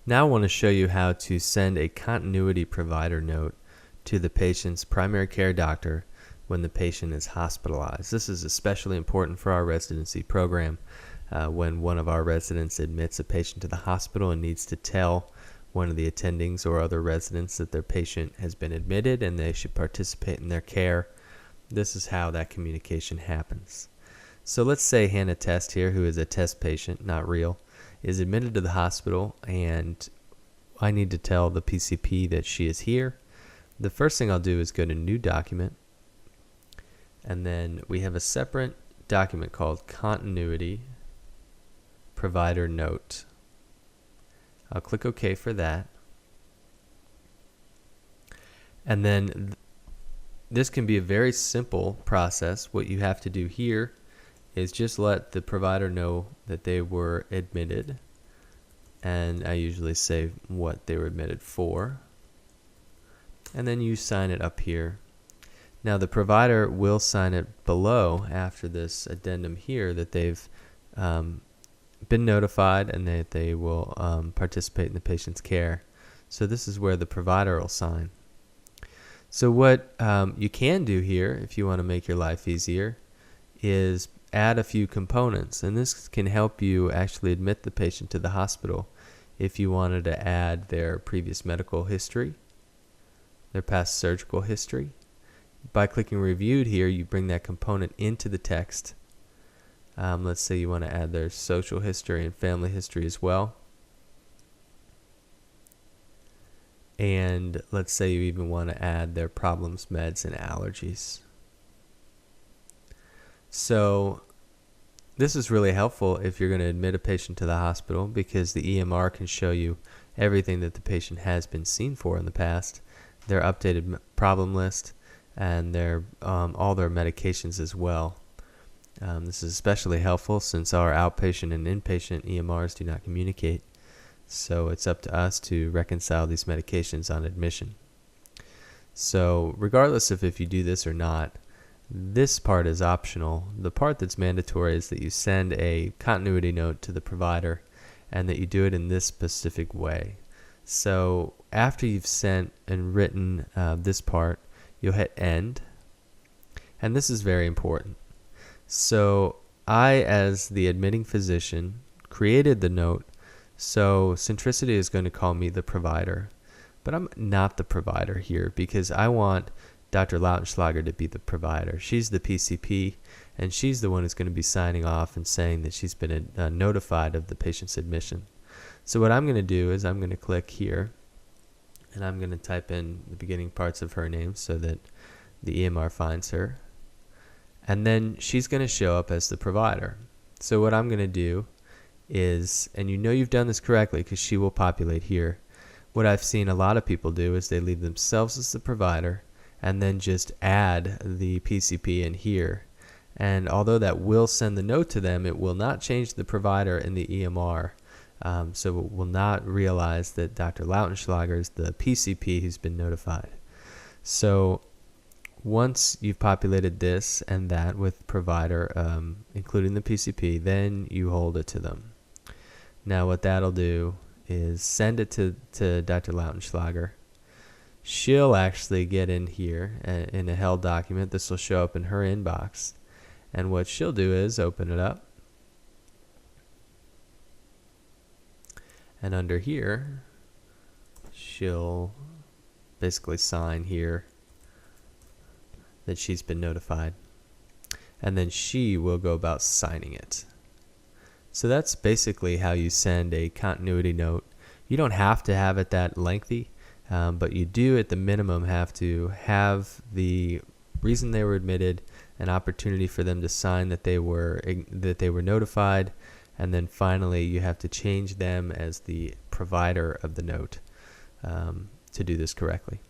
Now I want to show you how to send a continuity provider note to the patient's primary care doctor when the patient is hospitalized. This is especially important for our residency program when one of our residents admits a patient to the hospital and needs to tell one of the attendings or other residents that their patient has been admitted and they should participate in their care. This is how that communication happens. So let's say Hannah Test here, who is a test patient, not real, is admitted to the hospital and I need to tell the PCP that she is here. The first thing I'll do is go to New Document, and then we have a separate document called Continuity Provider Note. I'll click OK for that. And then this can be a very simple process. What you have to do here is just let the provider know that they were admitted, and I usually say what they were admitted for, and then you sign it up here. Now the provider will sign it below after this addendum here that they've been notified and that they will participate in the patient's care. So this is where the provider will sign. So what you can do here, if you want to make your life easier, is add a few components, and this can help you actually admit the patient to the hospital if you wanted to add their previous medical history, their past surgical history. By clicking Reviewed here, you bring that component into the text. Let's say you want to add their social history and family history as well. And let's say you even want to add their problems, meds, and allergies. So this is really helpful if you're going to admit a patient to the hospital, because the EMR can show you everything that the patient has been seen for in the past, their updated problem list, and their all their medications as well. This is especially helpful since our outpatient and inpatient EMRs do not communicate. So it's up to us to reconcile these medications on admission. So regardless of if you do this or not, this part is optional. The part that's mandatory is that you send a continuity note to the provider and that you do it in this specific way. So after you've sent and written this part, you'll hit End, and this is very important. So I, as the admitting physician, created the note, so Centricity is going to call me the provider, but I'm not the provider here because I want Dr. Lautenschlager to be the provider. She's the PCP, and she's the one who's going to be signing off and saying that she's been notified of the patient's admission. So what I'm going to do is I'm going to click here, and I'm going to type in the beginning parts of her name so that the EMR finds her. And then she's going to show up as the provider. So what I'm going to do is, and you know you've done this correctly because she will populate here, what I've seen a lot of people do is they leave themselves as the provider and then just add the PCP in here. And although that will send the note to them, it will not change the provider in the EMR. So it will not realize that Dr. Lautenschlager is the PCP who's been notified. So once you've populated this and that with provider, including the PCP, then you hold it to them. Now what that'll do is send it to Dr. Lautenschlager. She'll actually get in here in a held document. This will show up in her inbox. And what she'll do is open it up. And under here, she'll basically sign here that she's been notified. And then she will go about signing it. So that's basically how you send a continuity note. You don't have to have it that lengthy, but you do at the minimum have to have the reason they were admitted, an opportunity for them to sign that they were notified, and then finally you have to change them as the provider of the note to do this correctly.